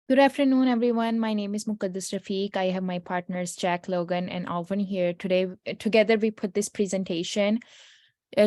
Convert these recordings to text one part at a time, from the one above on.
Good afternoon, everyone. My name is Muqaddis Rafiq. I have my partners Jack, Logan, and Alvin here today. Together, we put this presentation.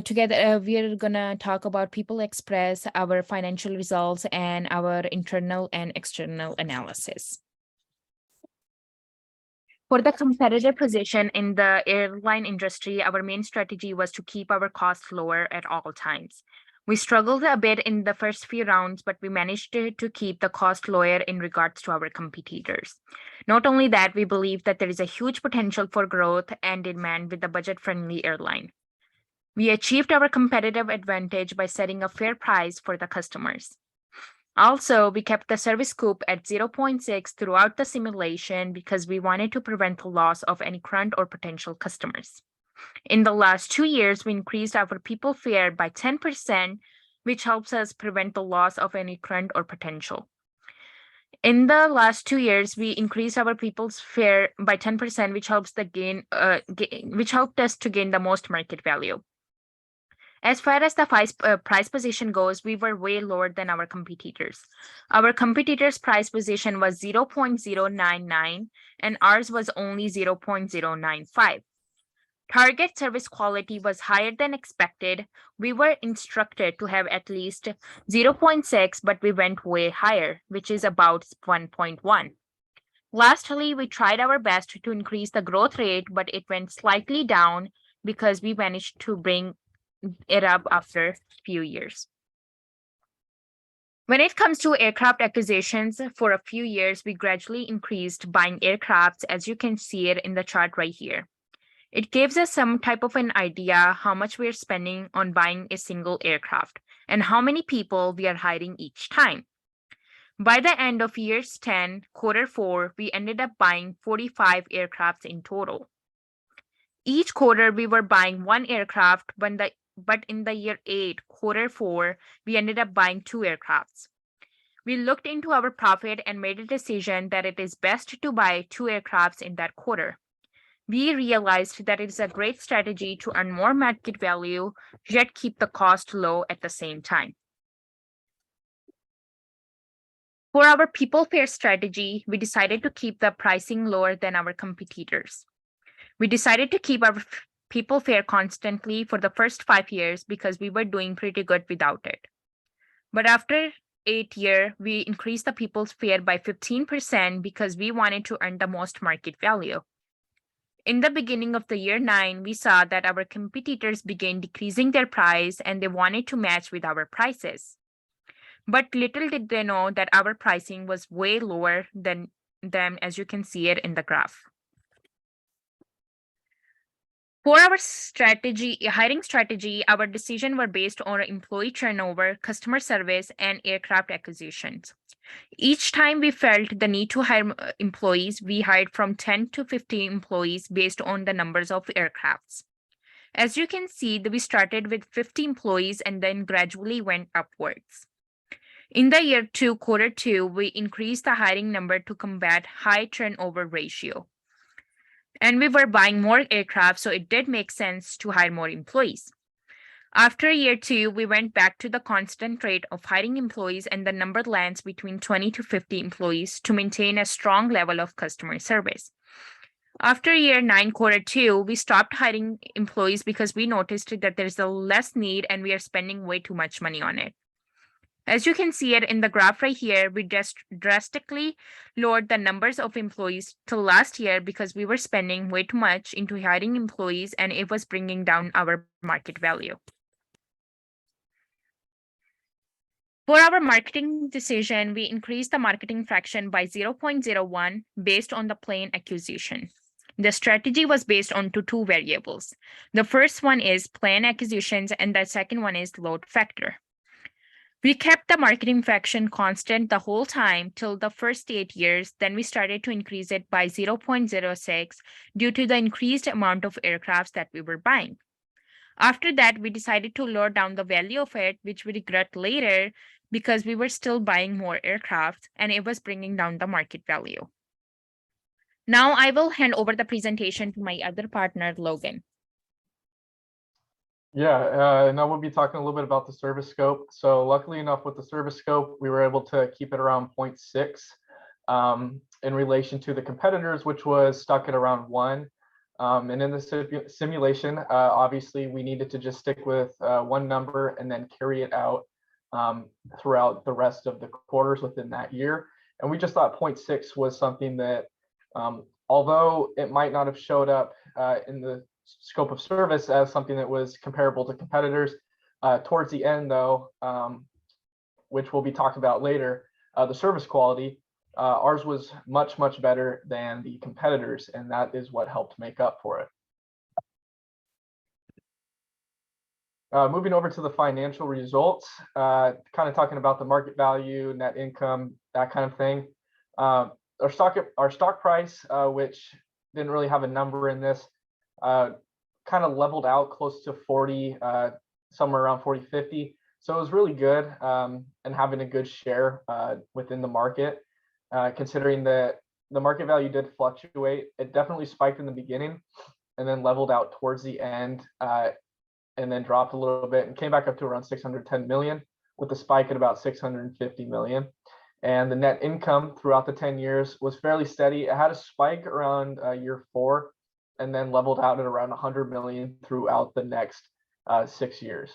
Together, we are gonna talk about People Express, our financial results, and our internal and external analysis. For the competitive position in the airline industry, our main strategy was to keep our costs lower at all times. We struggled a bit in the first few rounds, but we managed to keep the cost lower in regards to our competitors. Not only that, we believe that there is a huge potential for growth and demand with the budget-friendly airline. We achieved our competitive advantage by setting a fair price for the customers. Also, we kept the service scoop at zero point 0.6 throughout the simulation because we wanted to prevent the loss of any current or potential customers. In the last 2 years, we increased our people fare by 10%, which helps us prevent the loss of any current or potential. In the last 2 years, we increased our people's fare by 10%, which helped us to gain the most market value. As far as the price position goes, we were way lower than our competitors. Our competitors' price position was 0.099 and ours was only 0.095. Target service quality was higher than expected. We were instructed to have at least 0.6, but we went way higher, which is about 1.1. Lastly, we tried our best to increase the growth rate, but it went slightly down because we managed to bring it up after a few years. When it comes to aircraft acquisitions, for a few years, we gradually increased buying aircrafts, as you can see it in the chart right here. It gives us some type of an idea how much we're spending on buying a single aircraft and how many people we are hiring each time. By the end of years 10, quarter 4, we ended up buying 45 aircrafts in total. Each quarter, we were buying one aircraft, but in the year 8, quarter 4, we ended up buying 2 aircrafts. We looked into our profit and made a decision that it is best to buy 2 aircrafts in that quarter. We realized that it is a great strategy to earn more market value, yet keep the cost low at the same time. For our people fare strategy, we decided to keep the pricing lower than our competitors. We decided to keep our people fare constantly for the first 5 years because we were doing pretty good without it. But after 8 years, we increased the people's fare by 15% because we wanted to earn the most market value. In the beginning of the year 9, we saw that our competitors began decreasing their price and they wanted to match with our prices. But little did they know that our pricing was way lower than them, as you can see it in the graph. For our hiring strategy, our decisions were based on employee turnover, customer service, and aircraft acquisitions. Each time we felt the need to hire employees, we hired from 10 to 15 employees based on the numbers of aircrafts. As you can see, we started with 50 employees and then gradually went upwards. In the year 2, quarter 2, we increased the hiring number to combat high turnover ratio. And we were buying more aircraft, so it did make sense to hire more employees. After year 2, we went back to the constant rate of hiring employees, and the number lands between 20 to 50 employees to maintain a strong level of customer service. After year 9, quarter 2, we stopped hiring employees because we noticed that there's a less need and we are spending way too much money on it. As you can see it in the graph right here, we just drastically lowered the numbers of employees till last year because we were spending way too much into hiring employees and it was bringing down our market value. For our marketing decision, we increased the marketing fraction by 0.01 based on the plane acquisition. The strategy was based on two variables. The first one is plane acquisitions and the second one is load factor. We kept the marketing fraction constant the whole time till the first 8 years, then we started to increase it by 0.06 due to the increased amount of aircrafts that we were buying. After that, we decided to lower down the value of it, which we regret later because we were still buying more aircraft and it was bringing down the market value. Now I will hand over the presentation to my other partner, Logan. Yeah, now we'll be talking a little bit about the service scope. So luckily enough with the service scope, we were able to keep it around 0.6. in relation to the competitors, which was stuck at around 1. And in the simulation, obviously, we needed to just stick with one number and then carry it out throughout the rest of the quarters within that year. And we just thought 0.6 was something that, although it might not have showed up in the scope of service as something that was comparable to competitors, towards the end, though, which we'll be talking about later, the service quality, ours was much, much better than the competitors, and that is what helped make up for it. Moving over to the financial results, kind of talking about the market value, net income, that kind of thing. Our stock price, which didn't really have a number in this, kind of leveled out close to 40, somewhere around 40, 50. So it was really good, and having a good share within the market, considering that the market value did fluctuate. It definitely spiked in the beginning and then leveled out towards the end, and then dropped a little bit and came back up to around 610 million with a spike at about 650 million. And the net income throughout the 10 years was fairly steady. It had a spike around year 4 and then leveled out at around 100 million throughout the next 6 years.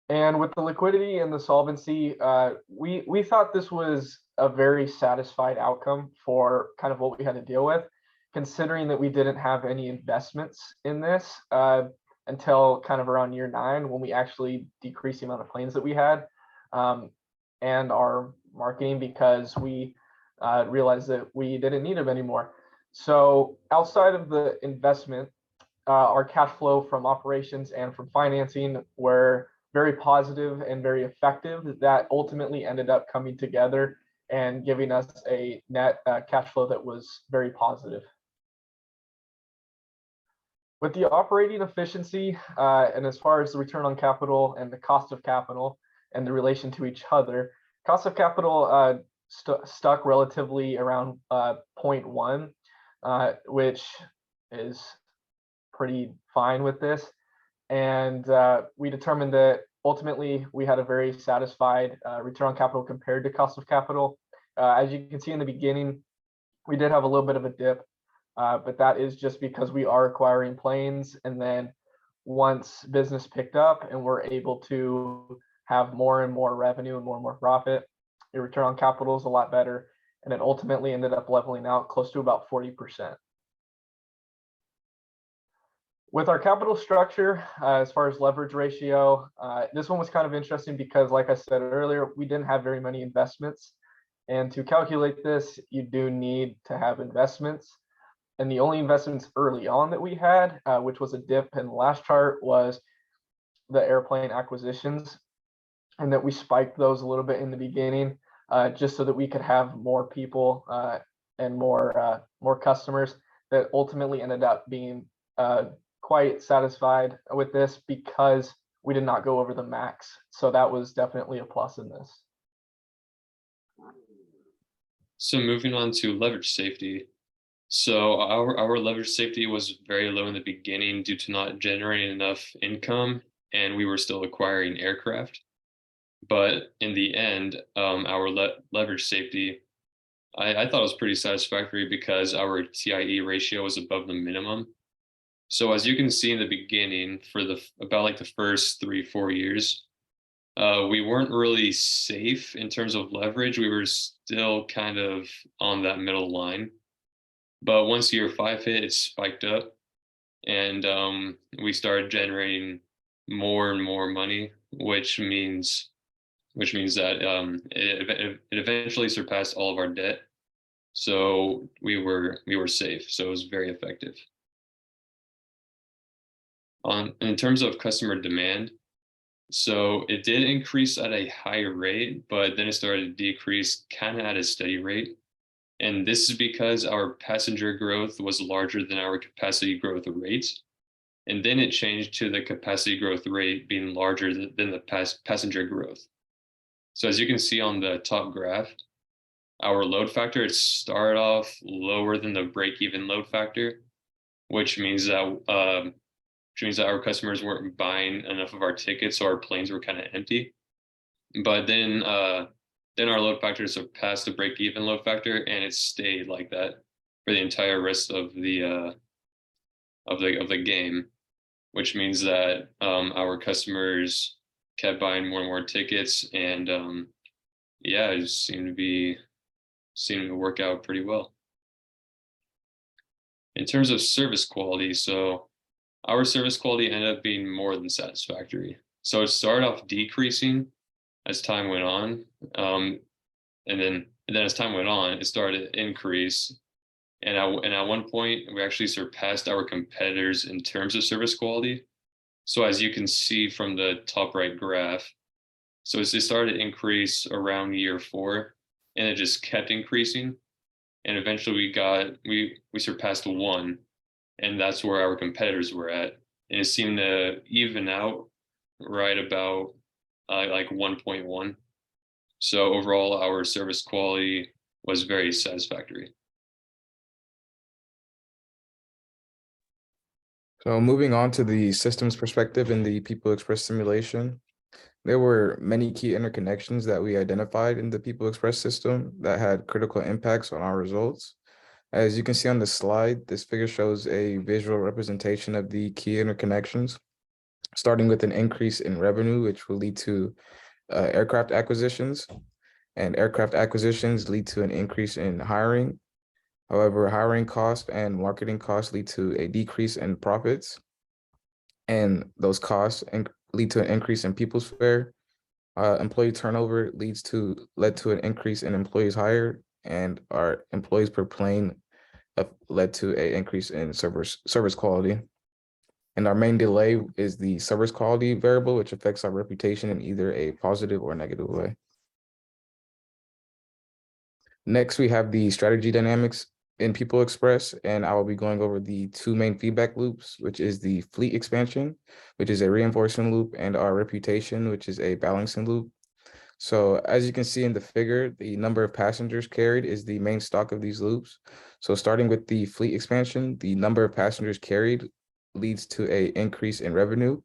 And with the liquidity and the solvency, we thought this was a very satisfied outcome for kind of what we had to deal with, considering that we didn't have any investments in this until kind of around year 9, when we actually decreased the amount of planes that we had, and our marketing, because we realized that we didn't need them anymore. So outside of the investment, our cash flow from operations and from financing were very positive and very effective. That ultimately ended up coming together and giving us a net cash flow that was very positive. With the operating efficiency, and as far as the return on capital and the cost of capital and the relation to each other, cost of capital stuck relatively around 0.1, which is pretty fine with this. And we determined that ultimately we had a very satisfied return on capital compared to cost of capital. As you can see in the beginning, we did have a little bit of a dip, but that is just because we are acquiring planes. And then once business picked up and we're able to have more and more revenue and more profit, your return on capital is a lot better. And it ultimately ended up leveling out close to about 40%. With our capital structure, as far as leverage ratio, this one was kind of interesting because, like I said earlier, we didn't have very many investments. And to calculate this, you do need to have investments. And the only investments early on that we had, which was a dip in the last chart, was the airplane acquisitions, and that we spiked those a little bit in the beginning, just so that we could have more people and more customers. That ultimately ended up being quite satisfied with this because we did not go over the max. So that was definitely a plus in this. So moving on to leverage safety. So our leverage safety was very low in the beginning due to not generating enough income, and we were still acquiring aircraft. But in the end, our leverage safety, I thought it was pretty satisfactory because our TIE ratio was above the minimum. So as you can see in the beginning, for about like the first 3-4 years, we weren't really safe in terms of leverage. We were still kind of on that middle line. But once year 5 hit, it spiked up, and we started generating more and more money, which means that it eventually surpassed all of our debt. So we were safe. So it was very effective. In terms of customer demand, so it did increase at a higher rate, but then it started to decrease kind of at a steady rate. And this is because our passenger growth was larger than our capacity growth rate. And then it changed to the capacity growth rate being larger than the passenger growth. So as you can see on the top graph, our load factor, it started off lower than the break-even load factor, which means that our customers weren't buying enough of our tickets, so our planes were kind of empty. But then then our load factor surpassed the break-even load factor, and it stayed like that for the entire rest of the game, which means that our customers kept buying more and more tickets, and yeah, it just seemed to work out pretty well. In terms of service quality, so our service quality ended up being more than satisfactory. So it started off decreasing as time went on, and then as time went on, it started to increase. And at one point, we actually surpassed our competitors in terms of service quality. So as you can see from the top right graph, so it started to increase around year 4, and it just kept increasing. And eventually we surpassed 1, and that's where our competitors were at. And it seemed to even out right about like 1.1. So overall, our service quality was very satisfactory. So moving on to the systems perspective in the People Express simulation, there were many key interconnections that we identified in the People Express system that had critical impacts on our results. As you can see on the slide, this figure shows a visual representation of the key interconnections, starting with an increase in revenue, which will lead to aircraft acquisitions, and aircraft acquisitions lead to an increase in hiring. However, hiring costs and marketing costs lead to a decrease in profits, and those costs lead to an increase in people's fare. Employee turnover led to an increase in employees hired, and our employees per plane led to an increase in service quality. And our main delay is the service quality variable, which affects our reputation in either a positive or negative way. Next, we have the strategy dynamics in People Express, and I will be going over the 2 main feedback loops, which is the fleet expansion, which is a reinforcement loop, and our reputation, which is a balancing loop. So as you can see in the figure, the number of passengers carried is the main stock of these loops. So starting with the fleet expansion, the number of passengers carried leads to an increase in revenue,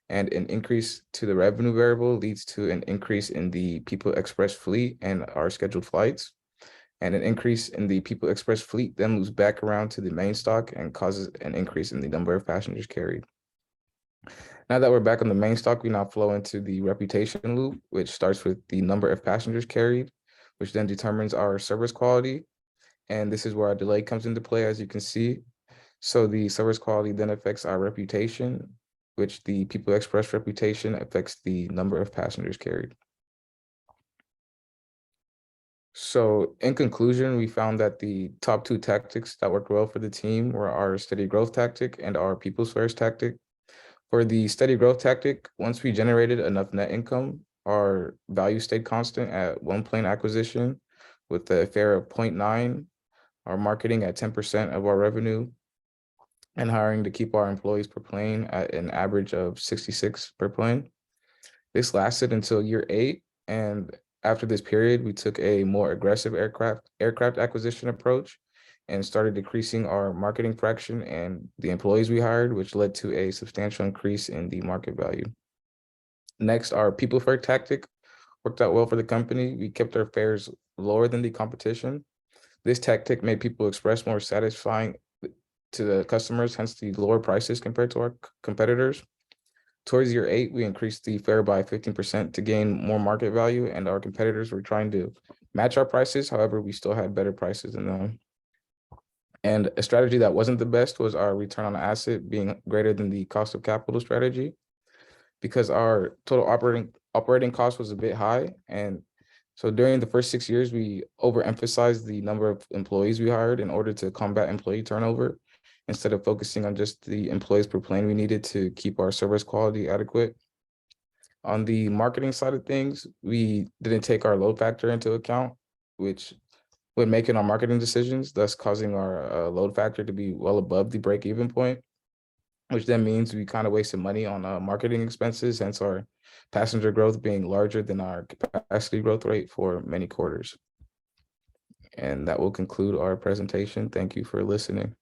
and an increase to the revenue variable leads to an increase in the People Express fleet and our scheduled flights. And an increase in the People Express fleet then moves back around to the main stock and causes an increase in the number of passengers carried. Now that we're back on the main stock, we now flow into the reputation loop, which starts with the number of passengers carried, which then determines our service quality. And this is where our delay comes into play, as you can see. So the service quality then affects our reputation, which the People Express reputation affects the number of passengers carried. So in conclusion, we found that the top 2 tactics that worked well for the team were our steady growth tactic and our people's first tactic. For the steady growth tactic, once we generated enough net income, our value stayed constant at 1 plane acquisition with a fare of 0.9, our marketing at 10% of our revenue, and hiring to keep our employees per plane at an average of 66 per plane. This lasted until year 8, and after this period, we took a more aggressive aircraft acquisition approach and started decreasing our marketing fraction and the employees we hired, which led to a substantial increase in the market value. Next, our people first tactic worked out well for the company. We kept our fares lower than the competition. This tactic made People Express more satisfying to the customers, hence the lower prices compared to our competitors. Towards year 8, we increased the fare by 15% to gain more market value, and our competitors were trying to match our prices. However, we still had better prices than them. And a strategy that wasn't the best was our return on asset being greater than the cost of capital strategy, because our total operating cost was a bit high. And so during the first 6 years, we overemphasized the number of employees we hired in order to combat employee turnover, instead of focusing on just the employees per plane we needed to keep our service quality adequate. On the marketing side of things, we didn't take our load factor into account, which when making our marketing decisions, thus causing our load factor to be well above the break-even point, which then means we kind of wasted money on marketing expenses, hence our passenger growth being larger than our capacity growth rate for many quarters. And that will conclude our presentation. Thank you for listening.